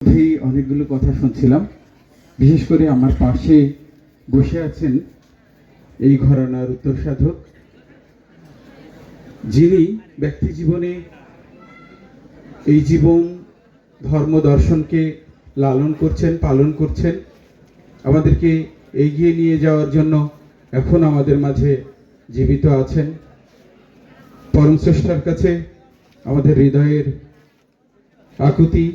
মধ্যেই অনেকগুলো কথা শুনছিলাম। বিশেষ করে আমার পাশে বসে আছেন এই ঘরানার উত্তর সাধক, যিনি ব্যক্তি জীবনে এই জীবন ধর্ম দর্শনকে লালন করছেন, পালন করছেন, আমাদেরকে এগিয়ে নিয়ে যাওয়ার জন্য এখন আমাদের মাঝে জীবিত আছেন। পরম স্রষ্টার কাছে আমাদের হৃদয়ের আকুতি,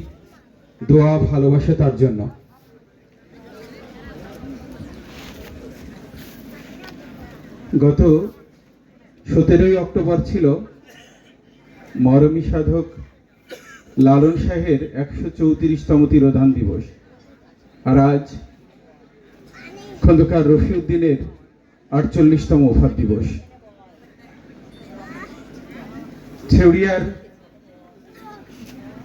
দোয়া, ভালোবাসা তার জন্য। গত 17ই অক্টোবর ছিল মরমী সাধক লালন শাহের 134তম তিরোধান দিবস, আর আজ খন্দকার রফিউদ্দিনের 48তম ওফাত দিবস। ছেউড়িয়ার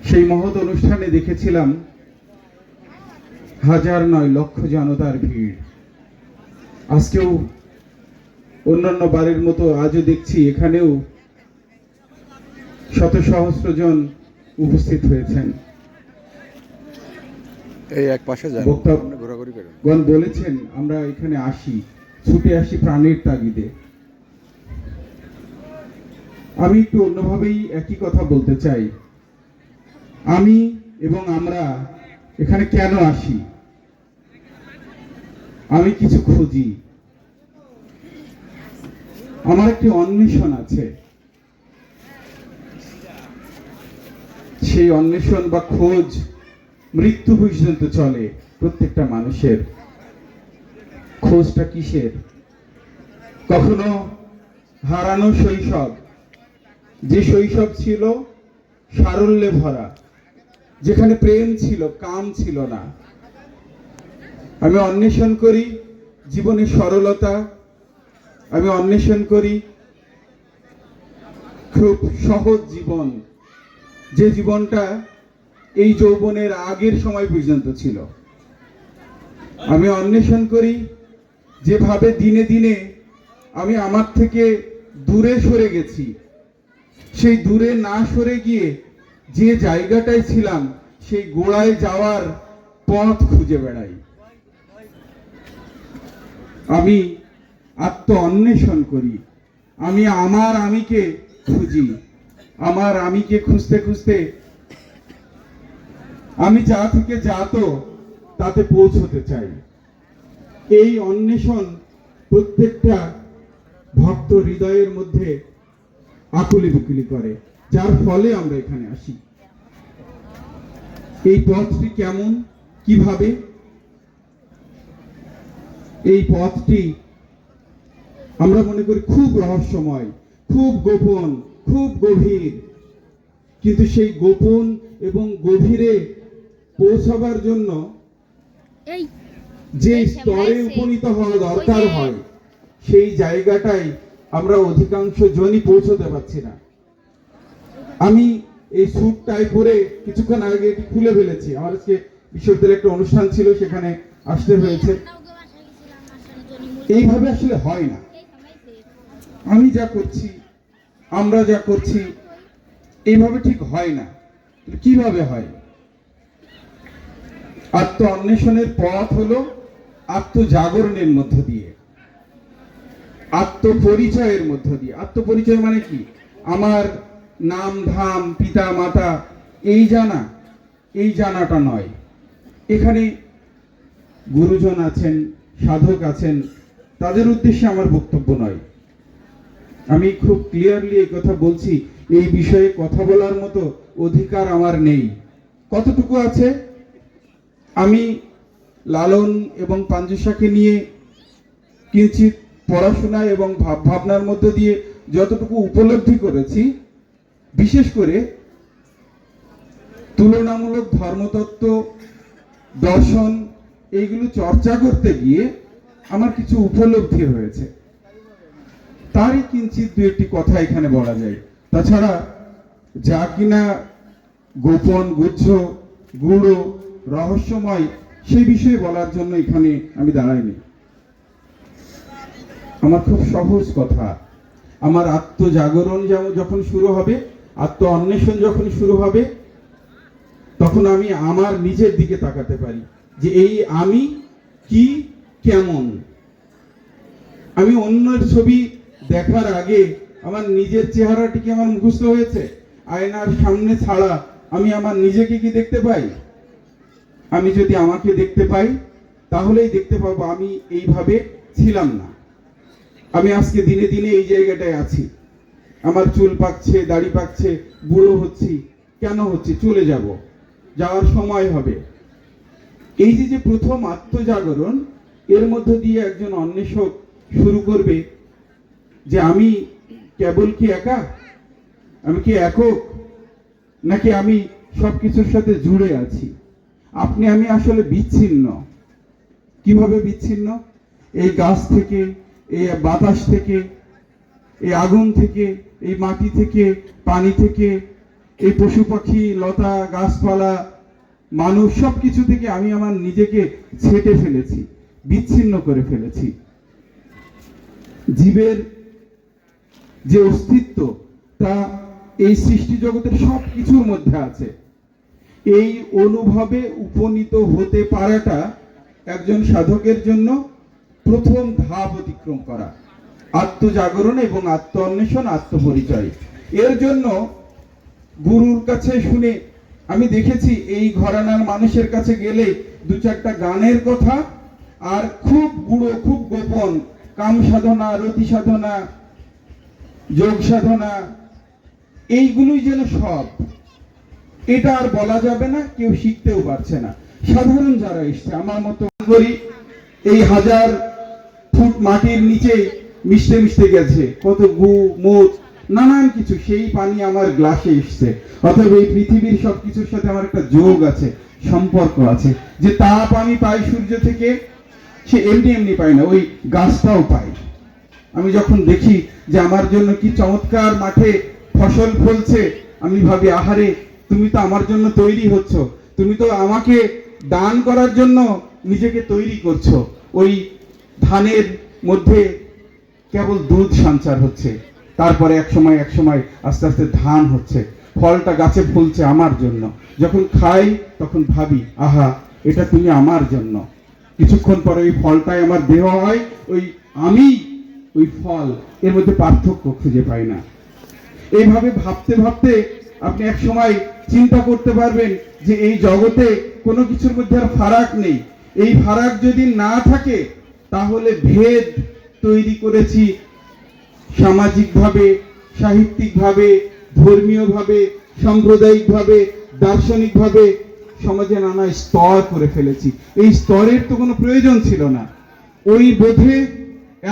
সেই মহৎ অনুষ্ঠানে দেখেছিলাম হাজার নয় লক্ষ জনতার ভিড়। আজকেও অন্যান্য বারের মতো আজও দেখছি এখানেও শত সহস্র জন উপস্থিত হয়েছেন। এই এক পাশে বক্তাগণ বলেছেন আমরা এখানে আসি, ছুটে আসি প্রাণের তাগিদে। আমি একটু অন্যভাবেই একই কথা বলতে চাই। আমি এবং আমরা এখানে কেন আসি? আমি কিছু খুঁজি, আমার একটি অন্বেষণ আছে। সেই অন্বেষণ বা খোঁজ মৃত্যু পর্যন্ত চলে প্রত্যেকটা মানুষের। খোঁজটা কিসের? কখনো হারানো শৈশব, যে শৈশব ছিল সারল্যে ভরা, যেখানে প্রেম ছিল, কাম ছিল না। আমি অন্বেষণ করি জীবনের সরলতা, আমি অন্বেষণ করি খুব সহজ জীবন, যে জীবনটা এই যৌবনের আগের সময় পর্যন্ত ছিল। আমি অন্বেষণ করি যেভাবে দিনে দিনে আমি আমার থেকে দূরে সরে গেছি, সেই দূরে না সরে গিয়ে যে জায়গাটায় ছিলাম সেই গোড়ায় যাওয়ার পথ খুঁজে বেড়াই। আমি আত্ম অন্বেষণ করি, আমি আমার আমিকে খুঁজি। আমার আমিকে খুঁজতে খুঁজতে আমি যা থেকে যাত তাতে পৌঁছতে চাই। এই অন্বেষণ প্রত্যেকটা ভক্ত হৃদয়ের মধ্যে আকুলি বিকুলি করে, যার ফলে আমরা এখানে আসি। এই পথটি কেমন, কিভাবে? এই পথটি আমরা মনে করি খুব রহস্যময়, খুব গোপন, খুব গভীর। কিন্তু সেই গোপন এবং গভীরে পৌঁছাবার জন্য যে স্তরে উপনীত হওয়া দরকার হয়, সেই জায়গাটাই আমরা অধিকাংশ জনই পৌঁছতে পারছি না। আমি এই স্যুটটাই পরে কিছুক্ষণ আগে এটি খুলে ফেলেছি। আমার আজকে বিশ্ববিদ্যালয়ে একটা অনুষ্ঠান ছিল, সেখানে আসতে হয়েছে। এইভাবে আসলে হয় না। আমি যা করছি, আমরা যা করছি, এইভাবে ঠিক হয় না। কিভাবে হয়? আত্ম অন্বেষণের পথ হলো আত্মজাগরণের মধ্য দিয়ে, আত্মপরিচয়ের মধ্য দিয়ে। আত্মপরিচয় মানে কি? আমার নাম ধাম, পিতা মাতা এই জানা, এই জানাটা নয়। এখানে গুরুজন আছেন, সাধক আছেন, তাদের উদ্দেশ্যে আমার বক্তব্য নয়। আমি খুব ক্লিয়ারলি এই কথা বলছি, এই বিষয়ে কথা বলার মতো অধিকার আমার নেই। কতটুকু আছে? আমি লালন এবং পাঞ্জুসাকে নিয়ে কিঞ্চিত পড়াশোনা এবং ভাবনার মধ্য দিয়ে যতটুকু উপলব্ধি করেছি, বিশেষ করে তুলনামূলক ধর্মতত্ত্ব, দর্শন এইগুলো চর্চা করতে গিয়ে আমার কিছু উপলব্ধি হয়েছে। তারই কিঞ্চিত দু একটি কথা এখানে বলা যায়। তাছাড়া যা কিনা গোপন, গুচ্ছ, গূঢ়, রহস্যময়, সেই বিষয়ে বলার জন্য এখানে আমি দাঁড়াইনি। আমার খুব সহজ কথা। আমার আত্মজাগরণ যখন শুরু হবে, আত্ম অন্বেষণ যখন শুরু হবে, তখন আমি আমার নিজের দিকে তাকাতে পারি যে এই আমি কি, কেমন। আমি অন্যের ছবি দেখার আগে আমার নিজের চেহারাটি কি আমার মুখস্থ হয়েছে? আয়নার সামনে ছাড়া আমি আমার নিজেকে কি দেখতে পাই? আমি যদি আমাকে দেখতে পাই তাহলেই দেখতে পাবো আমি এইভাবে ছিলাম না। আমি আজকে দিনে দিনে এই জায়গাটায় আছি। আমার চুল পাকছে, দাড়ি পাকছে, বুড়ো হচ্ছি। কেন হচ্ছে? চলে যাব, যাওয়ার সময় হবে। এই যে প্রথম আত্মজাগরণ, এর মধ্য দিয়ে একজন অন্বেষক শুরু করবে যে আমি কেবল কি একা, আমি কি একক, নাকি আমি সবকিছুর সাথে জুড়ে আছি। আপনি আমি আসলে বিচ্ছিন্ন। কিভাবে বিচ্ছিন্ন? এই গাছ থেকে, এই বাতাস থেকে, এই আগুন থেকে, এই মাটি থেকে, পানি থেকে, এই পশু পাখি, লতা, গাছপালা, মানুষ, সবকিছু থেকে আমি আমার নিজেকে ছেটে ফেলেছি, বিচ্ছিন্ন করে ফেলেছি। জীবের যে অস্তিত্ব তা এই সৃষ্টি জগতের সব কিছুর মধ্যে আছে। এই অনুভবে উপনীত হতে পারাটা একজন সাধকের জন্য প্রথম ধাপ অতিক্রম করা, আত্মজাগরণ এবং আত্ম অন্বেষণ, আত্মপরিচয়। এর জন্য গুরুর কাছে শুনে আমি দেখেছি এই ঘরানার মানুষের কাছে গেলে দু চারটা গানের কথা আর খুব গুঁড়ো, খুব গোপন কাম সাধনা, রতি সাধনা, যোগ সাধনা, এইগুলোই যেন সব। এটা আর বলা যাবে না, কেউ শিখতেও পারছে না। সাধারণ যারা এসছে আমার মতো করি, এই 1000 ফুট মাটির নিচে মিশতে মিশতে গেছে কত গু, মুখ, নানান কিছু, সেই পানি আমার গ্লাসে এসছে। অতএব এই পৃথিবীর সবকিছুর সাথে আমার একটা যোগ আছে, সম্পর্ক আছে। যে তাপ আমি পাই সূর্য থেকে, সে এমনি এমনি পাই না, ওই গাছটাও পাই। আমি যখন দেখি যে আমার জন্য কি চমৎকার মাঠে ফসল ফলছে, আমি ভাবি আহারে, তুমি তো আমার জন্য তৈরি হচ্ছ, তুমি তো আমাকে দান করার জন্য নিজেকে তৈরি করছো। ওই ধানের মধ্যে কেবল দুধ সঞ্চার হচ্ছে, তারপরে এক সময় আস্তে আস্তে ধান হচ্ছে, ফলটা গাছে ফুলছে আমার জন্য। যখন খাই তখন ভাবি আহা, এটা তুমি আমার জন্য। কিছুক্ষণ পরে ওই ফলটাই আমার দেহ হয়, ওই আমি, ওই ফল, এর মধ্যে পার্থক্য খুঁজে পাই না। এইভাবে ভাবতে ভাবতে আপনি এক সময় চিন্তা করতে পারবেন যে এই জগতে কোনো কিছুর মধ্যে আর ফারাক নেই। এই ফারাক যদি না থাকে তাহলে ভেদ তৈরি করেছি সামাজিকভাবে, সাহিত্যিকভাবে, ধর্মীয়ভাবে, সাম্প্রদায়িকভাবে, দার্শনিকভাবে সমাজে নানা স্তর করে ফেলেছি। এই স্তরের তো কোনো প্রয়োজন ছিল না। ওই বোধে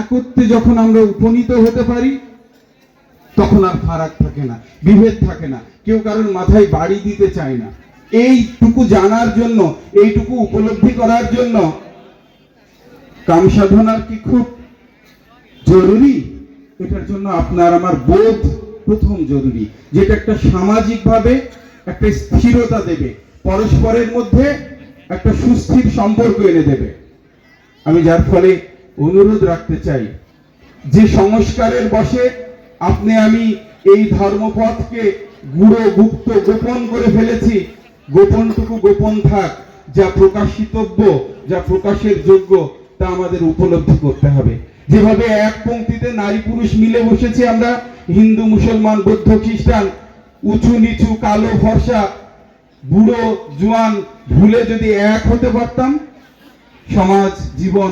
একত্রে যখন আমরা উপনীত হতে পারি তখন আর ফারাক থাকে না, বিভেদ থাকে না, কেউ কারোর মাথায় বাড়ি দিতে চায় না। এইটুকু জানার জন্য, এইটুকু উপলব্ধি করার জন্য কাম সাধনার কি খুব জরুরি? এটার জন্য আপনার আমার বোধ প্রথম জরুরি, যেটা একটা সামাজিকভাবে একটা স্থিরতা দেবে, পরস্পরের মধ্যে একটা সুস্থির সম্পর্ক এনে দেবে। আমি যার ফলে অনুরোধ রাখতে চাই যে সংস্কারের বশে আপনি আমি এই ধর্মপথকে গুড়ো, গুপ্ত, গোপন করে ফেলেছি। গোপনটুকু গোপন থাক, যা প্রকাশিতব্য, যা প্রকাশের যোগ্য তা আমাদের উপলব্ধি করতে হবে। যেভাবে এক পংক্তিতে নারী পুরুষ মিলে বসেছি আমরা, হিন্দু, মুসলমান, বৌদ্ধ, খ্রিস্টান, উঁচু নিচু, কালো ফর্সা, বুড়ো জোয়ান, ভুলে যদি এক হতে পারতাম, সমাজ জীবন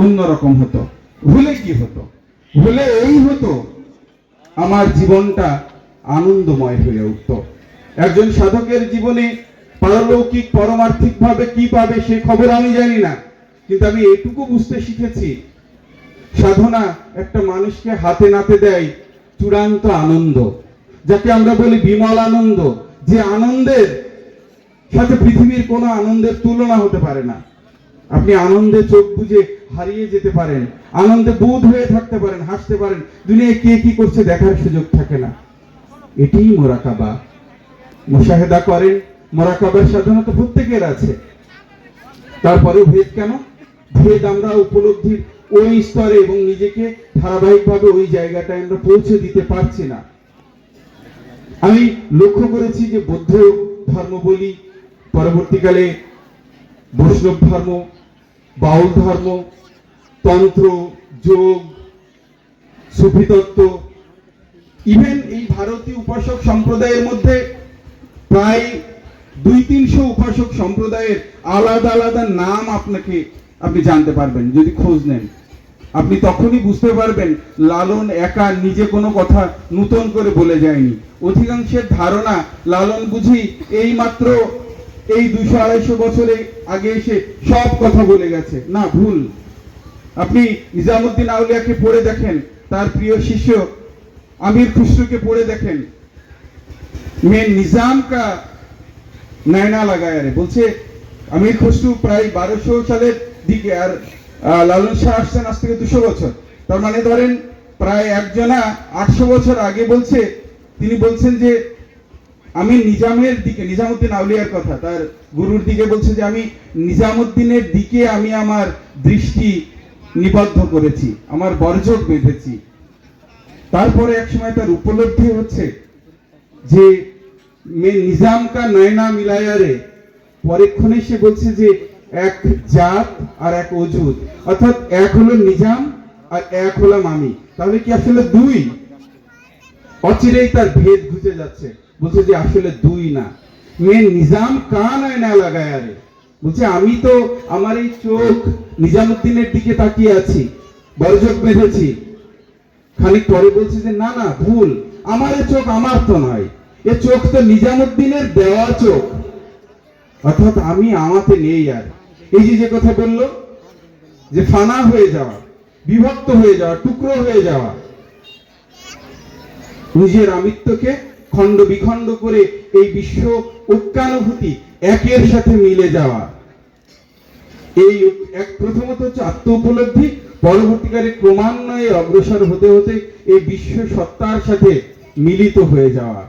অন্যরকম হতো। ভুলে কি হতো? ভুলে এই হতো আমার জীবনটা আনন্দময় হয়ে উঠত। একজন সাধকের জীবনে পারলৌকিক, পারমার্থিক ভাবে কি পাবে সে খবর আমি জানি না, কিন্তু আমি এটুকু বুঝতে শিখেছি, সাধনা একটা মানুষকে হাতে নাতে দেয় চূড়ান্ত আনন্দ, যাকে আমরা বলি বিমল আনন্দ। যে আনন্দের সাথে পৃথিবীর কোনো আনন্দের তুলনা হতে পারে না। আপনি আনন্দে চোখ বুজে হারিয়ে যেতে পারেন, আনন্দে বোধ হয়ে থাকতে পারেন, হাসতে পারেন, দুনিয়ায় কে কি করছে দেখার সুযোগ থাকে না। এটাই মোরাকাবা। মুশাহেদা করেন, মোরাকাবার সাধনা তো প্রত্যেকের আছে। তারপরেও ভেদ কেন? ভেদ আমরা উপলব্ধির ওই স্তরে এবং নিজেকে ধারাবাহিকভাবে ওই জায়গাটায় আমরা পৌঁছে দিতে পারছি না। আমি লক্ষ্য করেছি যে বৌদ্ধ ধর্ম বলি, পরবর্তীকালে বৈষ্ণব ধর্ম, বাউল ধর্ম, তন্ত্র, যোগ, সুফি তত্ত্ব, ইভেন এই ভারতীয় উপাসক সম্প্রদায়ের মধ্যে প্রায় 200-300 উপাসক সম্প্রদায়ের আলাদা আলাদা নাম আপনি জানতে পারবেন যদি খোঁজ নেন। আপনি তখনই বুঝতে পারবেন লালন একা নিজে কোনো কথা নূতন করে বলে যায়নি। অধিকাংশের ধারণা লালন বুঝি এই মাত্র এই 200-250 বছরে আগে এসে সব কথা বলে গেছে। না, ভুল। আপনি নিজামুদ্দিন আউলিয়াকে পড়ে দেখেন, তার প্রিয় শিষ্য আমির খুসরুকে পড়ে দেখেন, मैं निजाम का नैना लगाया रे বলছে আমির খুসরু প্রায় 1200 সালের দিকে, আর লালন শাহ আসছেন আজ থেকে 200 বছর। তার মানে ধরেন প্রায় একজনা 800 বছর আগে বলছে, তিনি বলছেন যে আমি নিজামের দিকে, নিজামুদ্দিন আউলিয়ার কথা, তার গুরুর দিকে বলছে যে আমি নিজামুদ্দিনের দিকে আমি আমার দৃষ্টি নিবদ্ধ করেছি, আমার বর্জক বেঁধেছি। তারপরে একসময় তার উপলব্ধি হচ্ছে যে মে নিজাম কা নয়না মিলায়া রে, পরেক্ষণে সে বলছে যে এক জাত আর এক অজুদ, অর্থাৎ এক হলো নিজাম আর এক হলাম আমি। তাহলে কি আসলে দুই? অচিরেই তার ভেদ বুঝে যাচ্ছে, বলছে যে আসলে দুই না, মে নিজাম কা নয়না লাগায়া রে, বলছে আমি তো আমার এই চোখ নিজামুদ্দিনের দিকে তাকিয়ে আছি, বর্জক বেঁধেছি। খানিক পরে বলছে যে না না, ভুল, আমার এই চোখ আমার তো নয়, এ চোখ তো নিজামুদ্দিনের দেওয়া চোখ, অর্থাৎ আমি আমাতে নেই। আর এই যে কথা বললো যে ফানা হয়ে যাওয়া, বিভক্ত হয়ে যাওয়া, টুকরো হয়ে যাওয়া, নিজের আমিত্বকে খণ্ড বিখণ্ড করে এই বিশ্ব ঐক্যানুভূতি একের সাথে মিলে যাওয়া, এই এক প্রথমত হচ্ছে আত্ম উপলব্ধি, পরবর্তীকালে ক্রমান্বয়ে অগ্রসর হতে হতে এই বিশ্ব সত্তার সাথে মিলিত হয়ে যাওয়া।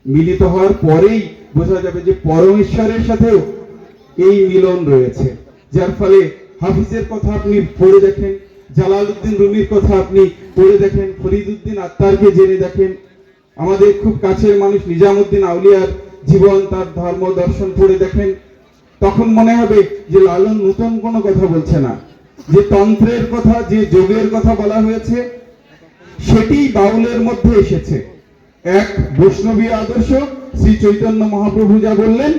মিলিত হওয়ার পরেই বোঝা যাবে যে পরমেশ্বরের সাথেও এই মিলন রয়েছে। যার ফলে হাফিজের কথা আপনি পড়ে দেখেন, জালালউদ্দিন রুমির কথা আপনি পড়ে দেখেন, ফরিদউদ্দিন আত্তারকে জেনে দেখেন, আমাদের খুব কাছের মানুষ নিজামুদ্দিন আউলিয়ার জীবন, তার ধর্ম দর্শন পড়ে দেখেন, তখন মনে হবে যে লালন নতুন কোনো কথা বলছে না, যে তন্ত্রের কথা, যে যোগের কথা বলা হয়েছে সেটি বাউলের মধ্যে এসেছে। এক বৈষ্ণবীয় আদর্শ শ্রী চৈতন্য মহাপ্রভু যা বললেন,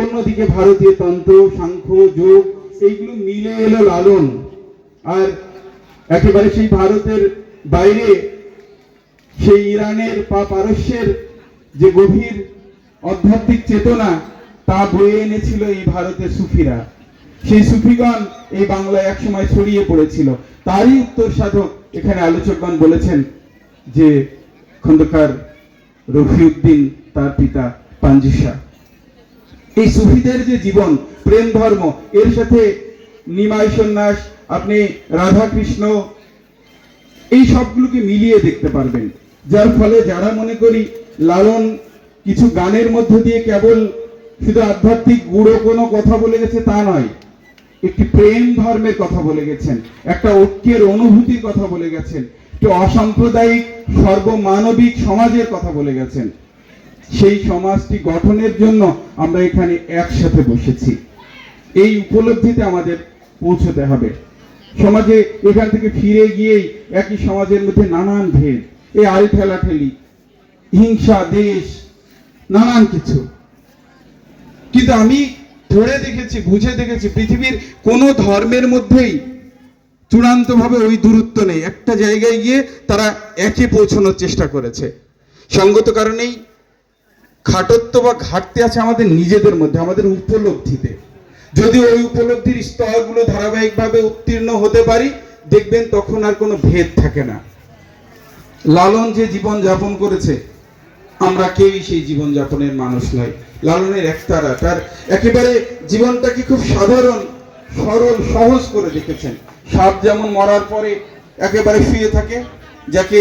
অন্যদিকে ভারতীয় তন্ত্র, সাংখ্য, যোগ, এইগুলো মিলে এলো লালন। আর একেবারে সেই ভারতের বাইরে সেই ইরানের বা পারস্যের যে গভীর আধ্যাত্মিক চেতনা, তা বয়ে এনেছিল এই ভারতের সুফিরা। সেই সুফিগণ এই বাংলায় একসময় ছড়িয়ে পড়েছিল। তারই উত্তর সাধক এখানে আলোচকগণ বলেছেন যে খন্দকার রফিউদ্দিন, তার পিতা পাঞ্জু শাহ। এই সুফিদের যে জীবন, প্রেম ধর্ম, এর সাথে নিমাই সন্ন্যাস, আপনি রাধা কৃষ্ণ, এই সবগুলোকে মিলিয়ে দেখতে পারবেন। যার ফলে যারা মনে করি লালন কিছু গানের মধ্য দিয়ে কেবল শুধু আধ্যাত্মিক গুড়ো কোনো কথা বলে গেছে তা নয়, একটি প্রেম ধর্মের কথা বলে গেছেন, একটা ঐক্যের অনুভূতির কথা বলে গেছেন, একটি অসাম্প্রদায়িক সর্বমানবিক সমাজের কথা বলে গেছেন। সেই সমাজটি গঠনের জন্য আমরা এখানে একসাথে বসেছি, এই উপলব্ধিতে আমাদের পৌঁছতে হবে। সমাজে এখান থেকে ফিরে গিয়েই একই সমাজের মধ্যে নানান ভেদ, এই আল ঠেলাঠেলি, হিংসা, দেশ, নানান কিছু। কিন্তু আমি পড়ে দেখেছি, বুঝে দেখেছি, পৃথিবীর কোন ধর্মের মধ্যেই চূড়ান্তভাবে ওই দূরত্ব নেই। একটা জায়গায় গিয়ে তারা একে পৌঁছানোর চেষ্টা করেছে। সঙ্গত কারণেই খাটত্ব বা ঘাটতি আছে আমাদের নিজেদের মধ্যে, আমাদের উপলব্ধিতে। যদি ওই উপলব্ধির স্তরগুলো ধারাবাহিকভাবে উত্তীর্ণ হতে পারি, দেখবেন তখন আর কোনো ভেদ থাকে না। লালন যে জীবন যাপন করেছে, আমরা কেউই সেই জীবন যাপনের মানুষ নয়। লালনের একতারা, তার একেবারে জীবনটাকে খুব সাধারণ, সরল, সহজ করে দেখেছেন। সাপ যেমন মরার পরে একেবারে শুয়ে থাকে, যাকে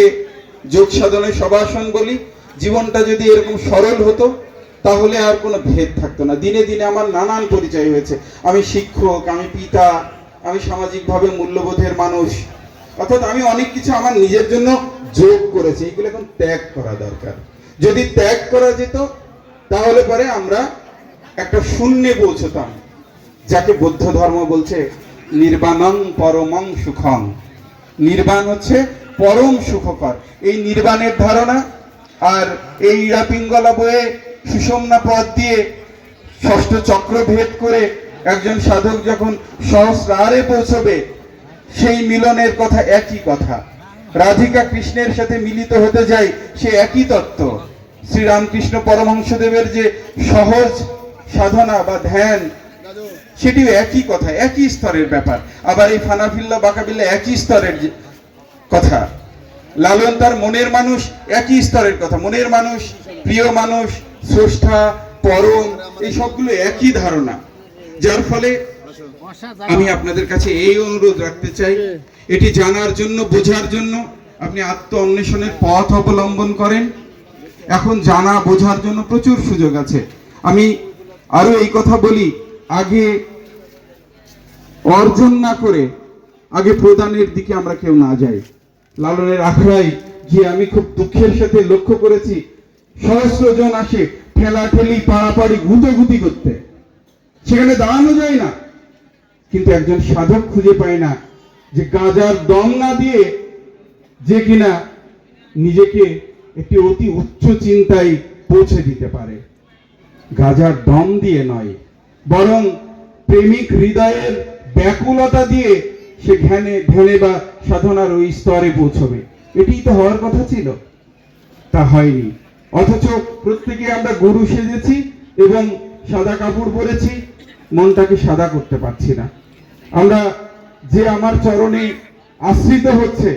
যোগ সাধনে সবাসন বলি, জীবনটা যদি এরকম সরল হতো তাহলে আর কোনো ভেদ থাকতো না। দিনে দিনে আমার নানান পরিচয় হয়েছে, আমি শিক্ষক, আমি পিতা, আমি সামাজিকভাবে মূল্যবোধের মানুষ, অর্থাৎ আমি অনেক কিছু আমার নিজের জন্য যোগ করেছি। এগুলো এখন ত্যাগ করা দরকার। যদি ত্যাগ করা যেত তাহলে পরে আমরা একটা শূন্যে পৌঁছতাম, যাকে বৌদ্ধ ধর্ম বলছে নির্বাণং পরমং সুখং। নির্বাণ হচ্ছে পরম সুখকর, এই নির্বাণের ধারণা। আর এই ইড়াপিঙ্গলা বয়ে সুষমনা পথ দিয়ে ষষ্ঠ চক্র ভেদ করে একজন সাধক যখন সহস্রারে পৌঁছবে, সেই মিলনের কথা একই কথা। রাধিকা কৃষ্ণের সাথে মিলিত হতে যায়, সে একই তত্ত্ব। শ্রীরামকৃষ্ণ পরমহংসদেবের যে সহজ সাধনা বা ধ্যান, সেটিও একই কথা, একই স্তরের ব্যাপার। আবার এই ফানাফিল্লা বাঁকাবিল্লা একই স্তরের কথা। লালন তার মনের মানুষ, একই স্তরের কথা। মনের মানুষ, প্রিয় মানুষ, স্রষ্টা, পরম, এই সবগুলো একই ধারণা। যার ফলে আমি আপনাদের কাছে এই অনুরোধ রাখতে চাই, এটি জানার জন্য, বোঝার জন্য আপনি আত্ম অন্বেষণের পথ অবলম্বন করেন। এখন জানা বোঝার জন্য প্রচুর সুযোগ আছে। আমি আরো এই কথা বলি, আগে অর্জন না করে আগে প্রদানের দিকে আমরা কেউ না যাই। লালনের আখড়ায় গিয়ে আমি খুব দুঃখের সাথে লক্ষ্য করেছি, সহস্র জন আসে ঠেলাঠেলি, পাড়াপাড়ি, গুঁতোগুতি করতে, সেখানে দাঁড়ানো যায় না। কিন্তু একজন সাধক খুঁজে পায় না যে গাঁজার দম না দিয়ে যে কিনা নিজেকে একটি অতি উচ্চ চিন্তায় পৌঁছে দিতে পারে। গাঁজার দম দিয়ে নয়, বরং প্রেমিক হৃদয়ের ব্যাকুলতা দিয়ে সে ধ্যানে বা সাধনার ওই স্তরে পৌঁছবে। এটিই তো হওয়ার কথা ছিল, তা হয়নি। অথচ প্রত্যেকে আমরা গুরু সেজেছি এবং সাদা কাপড় পরেছি, মনটাকে সাদা করতে পারছি না। আমরা যে আমার চরণে আশ্রিত হচ্ছে,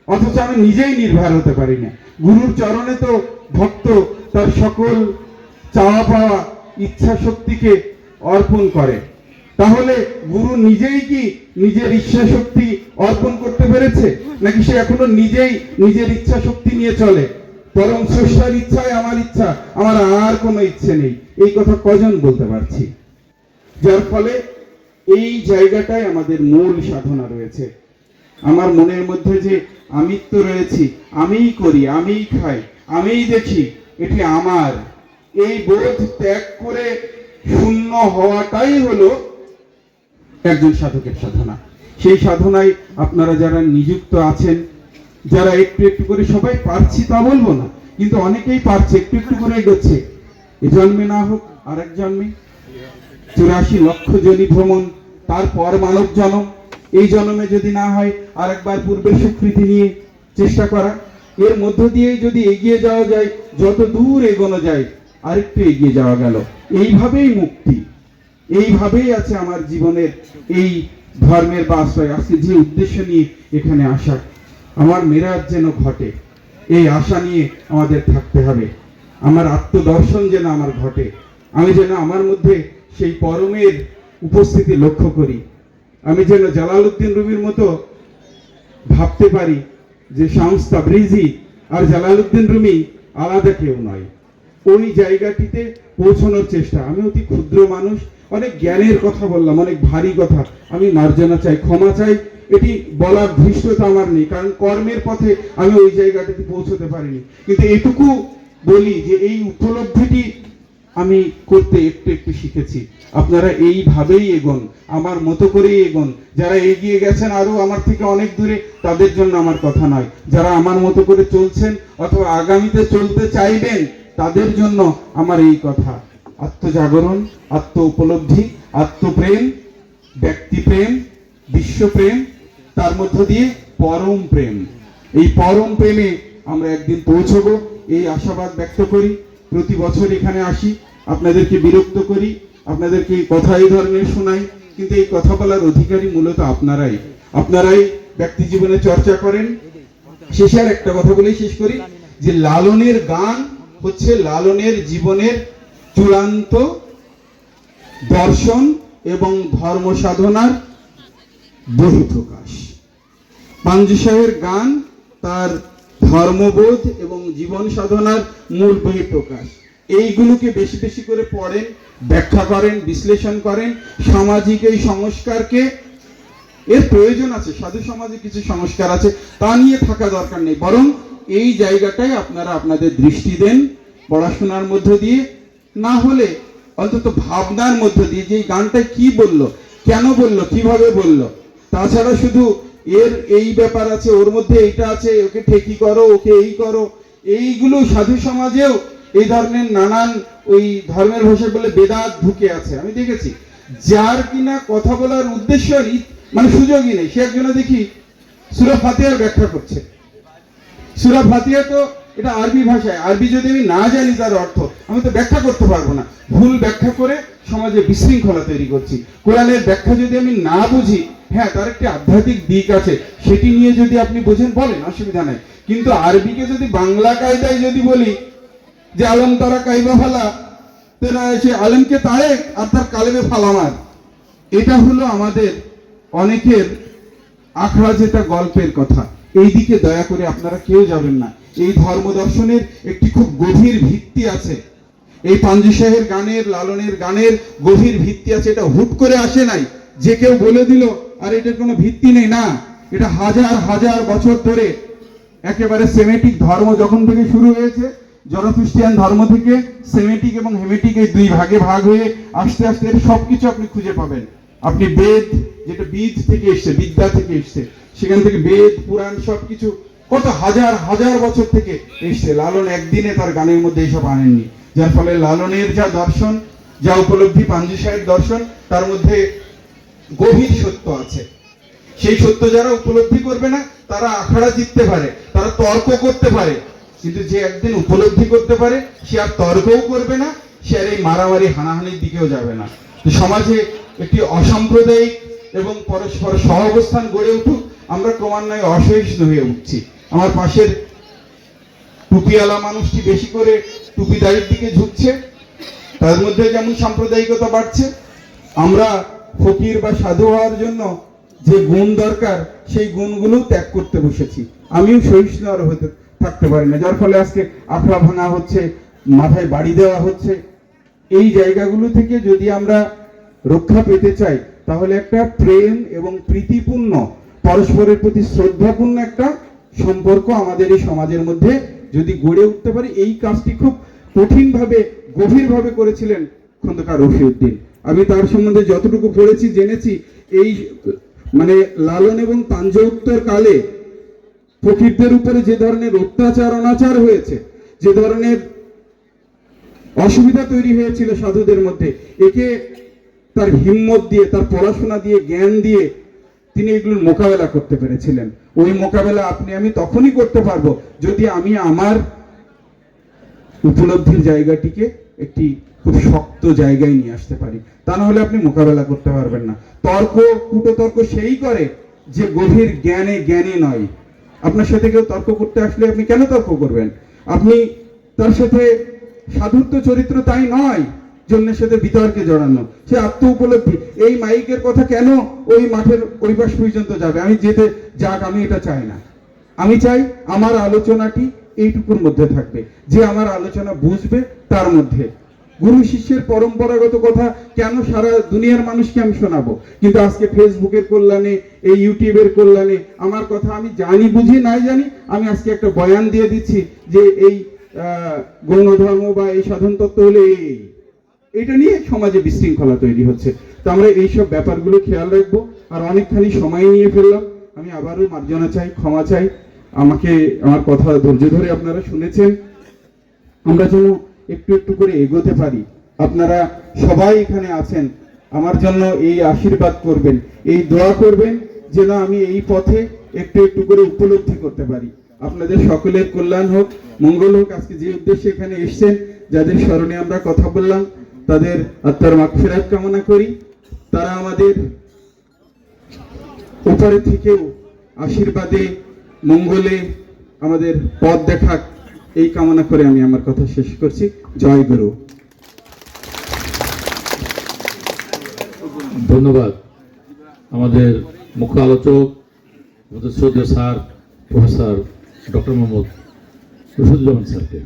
অথচ আমি নিজেই নির্ভর হতে পারি না। গুরুর চরণে তো ভক্ত তার সকল চাওয়া পাওয়া, ইচ্ছা শক্তিকে অর্পণ করে। তাহলে গুরু নিজেই কি নিজের ইচ্ছা শক্তি অর্পণ করতে পেরেছে, নাকি সে এখনো নিজেই নিজের ইচ্ছা শক্তি নিয়ে চলে? পরম স্রষ্টার ইচ্ছায় আমার ইচ্ছা, আমার আর কোনো ইচ্ছে নেই, এই কথা কজন বলতে পারছি? যার ফলে এই জায়গাটায় আমাদের মূল সাধনা রয়েছে। আমার মনের মধ্যে যে আমিত্ব রয়েছে, আমিই করি, আমিই খাই, আমিই দেখি, এটি আমার, এই বোধ ত্যাগ করে শূন্য হওয়াটাই হলো একজন সাধকের সাধনা। সেই সাধনায় আপনারা যারা নিযুক্ত আছেন, যারা একটু একটু করে, সবাই পারছি তা বলবো না, কিন্তু অনেকেই পারছে, একটু একটু করে এগোচ্ছে। এ জন্মে না হোক আরেক জন্মে, 84 লক্ষ জনি ভ্রমণ, তারপর মানব জন্ম, এই জন্মে যদি না হয় আরেকবার পূর্বের স্বীকৃতি নিয়ে চেষ্টা করা। এর মধ্য দিয়ে যদি এগিয়ে যাওয়া যায়, যত দূর এগোনো যায়, আরেকটু এগিয়ে যাওয়া গেল। এইভাবেই মুক্তি, এইভাবেই আছে আমার জীবনের এই ধর্মের বা আশ্রয়। আজকে যে উদ্দেশ্য নিয়ে এখানে আসা, আমার মেরাজ যেন ঘটে, এই আশা নিয়ে আমাদের থাকতে হবে। আমার আত্মদর্শন যেন আমার ঘটে, আমি যেন আমার মধ্যে সেই পরমের উপস্থিতি লক্ষ্য করি। আমি যেন জালালউদ্দিন রুমির মতো ভাবতে পারি যে শামস তাবরিজি আর জালালউদ্দিন রুমি আলাদা কেউ নয়। ওই জায়গাটিতে পৌঁছানোর চেষ্টা। আমি অতি ক্ষুদ্র মানুষ, অনেক জ্ঞানের কথা বললাম, অনেক ভারী কথা, আমি মার্জনা চাই, ক্ষমা চাই। এটি বলার ধৃষ্টতা আমার নেই, কারণ কর্মের পথে আমি ওই জায়গাটিতে পৌঁছতে পারিনি। কিন্তু এটুকু বলি যে এই উপলব্ধিটি আমি করতে একটু একটু শিখেছি। আপনারা এইভাবেই এগোন, আমার মতো করেই এগোন। যারা এগিয়ে গেছেন আরো আমার থেকে অনেক দূরে, তাদের জন্য আমার কথা নয়। যারা আমার মতো করে চলছেন অথবা আগামীতে চলতে চাইবেন, তাদের জন্য আমার এই কথা। আত্মজাগরণ, আত্ম উপলব্ধি, আত্মপ্রেম, ব্যক্তিপ্রেম, বিশ্বপ্রেম, তার মধ্য দিয়ে পরম প্রেম। এই পরম প্রেমে আমরা একদিন পৌঁছবো, এই আশাবাদ ব্যক্ত করি। প্রতি বছর এখানে আসি, আপনাদেরকে বিরক্ত করি, আপনাদেরকে কথা এই ধরনের শোনাই, কিন্তু এই কথা বলার অধিকারী মূলত আপনারাই। আপনারাই ব্যক্তি জীবনে চর্চা করেন। শেষে আর একটা কথা বলেই শেষ করি, যে লালনের গান হচ্ছে লালনের জীবনের চূড়ান্ত দর্শন এবং ধর্ম সাধনার বহিঃপ্রকাশ। পাঞ্জু সাহেবের গান তার ধর্মবোধ এবং জীবন সাধনার মূল বহিঃপ্রকাশ। এইগুলোকে বেশি বেশি করে পড়েন, ব্যাখ্যা করেন, বিশ্লেষণ করেন। সামাজিক এই সংস্কারকে, এর প্রয়োজন আছে, সাধু সমাজে কিছু সংস্কার আছে, তা নিয়ে থাকা দরকার নেই, বরং এই জায়গাটায় আপনারা আপনাদের দৃষ্টি দেন পড়াশোনার মধ্য দিয়ে। না হলে অন্তত ভাবনার মধ্য দিয়ে যে এই গানটা কি বললো, কেন বললো, কিভাবে বললো। তাছাড়া শুধু এর এই ব্যাপার আছে, ওর মধ্যে এইটা আছে, ওকে ঠেকি করো, ওকে এই করো, এইগুলো সাধু সমাজেও এই ধরনের নানান ওই ধর্মের ভাষা বলে বেদাত ঢুকে আছে। আমি দেখেছি যার কিনা কথা বলার উদ্দেশ্য মানে সুযোগই নেই, সে একজনে দেখি সূরা ফাতিহার ব্যাখ্যা করছে। সূরা ফাতিহা তো এটা আরবি ভাষায়, আরবি যদি আমি না জানি তার অর্থ, আমি তো ব্যাখ্যা করতে পারবো না। ভুল ব্যাখ্যা করে সমাজে বিশৃঙ্খলা তৈরি করছি। কোরআনের ব্যাখ্যা যদি আমি না বুঝি, হ্যাঁ তার একটি আধ্যাত্মিক দিক আছে, সেটি নিয়ে যদি আপনি বোঝেন বলেন, অসুবিধা নাই। কিন্তু আরবিকে যদি বাংলা কায়দায় যদি বলি যে আলম তারা কাইবা ফালা, সে আলেমকে তারেক আর তার কালেমে ফালামার, এটা হলো আমাদের অনেকের আখড়া যেটা গল্পের কথা। এই দিকে দয়া করে আপনারা কেউ যাবেন না। এই ধর্ম দর্শনের একটি খুব গভীর ভিত্তি আছে। এই পাঞ্জু শাহের গানের, লালনের গানের গভীর ভিত্তি আছে। এটা হুট করে আসে নাই যে কেউ বলে দিল আর এটার কোনো ভিত্তি নেই, না। এটা হাজার হাজার বছর ধরে একেবারে সেমেটিক ধর্ম যখন থেকে শুরু হয়েছে, জরথুস্ট্রিয়ান ধর্ম থেকে সেমেটিক এবং হেমেটিক এই দুই ভাগে ভাগ হয়ে আস্তে আস্তে এর সবকিছু আপনি খুঁজে পাবেন। আপনি বেদ, যেটা বীজ থেকে এসছে, বিদ্যা থেকে এসছে, সেখান থেকে বেদ, পুরাণ সবকিছু কত হাজার হাজার বছর থেকে এসছে। লালন একদিনে তার গানের মধ্যে এইসব আনেননি, যার ফলে লালনের যা দর্শন, যা উপলব্ধি, পাঞ্জু শাহের দর্শন, তার মধ্যে গভীর সত্য আছে। সেই সত্য যারা উপলব্ধি করবে না তারা আখড়া জিততে পারে, তারা তর্ক করতে পারে, কিন্তু যে একদিন উপলব্ধি করতে পারে সে আর তর্কও করবে না, সে আর এই মারামারি হানাহানির দিকেও যাবে না। সমাজে একটি অসাম্প্রদায়িক এবং পরস্পর সহাবস্থান গড়ে উঠুক। আমরা ক্রমান্বয়ে অসহিষ্ণু হয়ে উঠছি। আমার পাশের টুপিওয়ালা মানুষটি বেশি করে টুপিদারির দিকে ঝুঁকছে, তার মধ্যে যেমন সাম্প্রদায়িকতা বাড়ছে। আমরা ফকির বা সাধু হওয়ার জন্য যে গুণ দরকার সেই গুণগুলো ত্যাগ করতে বসেছি। আমিও সহিষ্ণু আর হতে থাকতে পারি না, যার ফলে আজকে আখড়া ভাঙা হচ্ছে, মাথায় বাড়ি দেওয়া হচ্ছে। এই জায়গাগুলো থেকে যদি আমরা রক্ষা পেতে চাই, তাহলে একটা প্রেম এবং প্রীতিপূর্ণ, পরস্পরের প্রতি শ্রদ্ধাপূর্ণ একটা সম্পর্ক আমাদের এই সমাজের মধ্যে যদি গড়ে উঠতে পারে। এই কাজটি খুব কঠিনভাবে, গভীরভাবে করেছিলেন খন্দকার রফিউদ্দিন। আমি তার সম্বন্ধে যতটুকু পড়েছি, জেনেছি, এই মানে লালন এবং পাঞ্জোত্তর কালে ফকিরদের উপরে যে ধরনের অত্যাচার অনাচার হয়েছে, যে ধরনের অসুবিধা তৈরি হয়েছিল সাধুদের মধ্যে, একে তার হিম্মত দিয়ে, তার পড়াশোনা দিয়ে, জ্ঞান দিয়ে তিনি এগুলোর মোকাবেলা করতে পেরেছিলেন। ওই মোকাবেলা আপনি আমি তখনই করতে পারবো যদি আমি আমার উপলব্ধির জায়গাটিকে একটি খুব শক্ত জায়গায় নিয়ে আসতে পারি। তা না হলে আপনি মোকাবেলা করতে পারবেন না। তর্ক, কুটতর্ক সেই করে যে গভীর জ্ঞানে জ্ঞানী নয়। আপনার সাথে কেউ তর্ক করতে আসলে আপনি কেন তর্ক করবেন? আপনি তার সাথে সাধুত্ব চরিত্র তাই নয় জন্যের সাথে বিতর্কে জড়ানো, সে আত্ম উপলব্ধি। এই মাইকের কথা কেন ওই মাঠের ওই পাশ পর্যন্ত যাবে? আমি যেতে যাক, আমি এটা চাই না। আমি চাই আমার আলোচনাটি এইটুকুর মধ্যে থাকবে, যে আমার আলোচনা বুঝবে তার মধ্যে। গুরু শিষ্যের পরম্পরাগত কথা কেন সারা দুনিয়ার মানুষকে আমি শোনাবো? কিন্তু আজকে ফেসবুকের কল্যাণে, এই ইউটিউবের কল্যাণে আমার কথা আমি জানি বুঝি নাই জানি, আমি আজকে একটা বয়ান দিয়ে দিচ্ছি যে এই গৌণ ধর্ম বা এই সাধন তত্ত্ব হলে এটা নিয়ে সমাজে বিশৃঙ্খলা তৈরি হচ্ছে। তো আমরা এইসব ব্যাপারগুলো খেয়াল রাখবো। আর অনেকখানি সময় নিয়ে ফেললাম, আমি আবারও মার্জনা চাই, ক্ষমা চাই। আমাকে আমার কথা ধৈর্য ধরে আপনারা শুনেছেন। আমরা যেন একটু একটু করে এগোতে পারি। আপনারা সবাই এখানে আছেন, আমার জন্য এই আশীর্বাদ করবেন, এই দোয়া করবেন যেন আমি এই পথে একটু একটু করে উপলব্ধি করতে পারি। আপনাদের সকলের কল্যাণ হোক, মঙ্গল হোক। আজকে যে উদ্দেশ্যে এখানে এসেছেন, যাদের স্মরণে আমরা কথা বললাম, তাদের আত্মার মাগফিরাত কামনা করি। তারা আমাদের উপরে থেকেও আশীর্বাদে, মঙ্গলে আমাদের পথ দেখাক, এই কামনা করে আমি আমার কথা শেষ করছি। জয় গুরু। ধন্যবাদ আমাদের মুখ্য আলোচক, আমাদের শ্রদ্ধেয় sir professor doctor Mohammad Rashiduzzaman স্যারকে।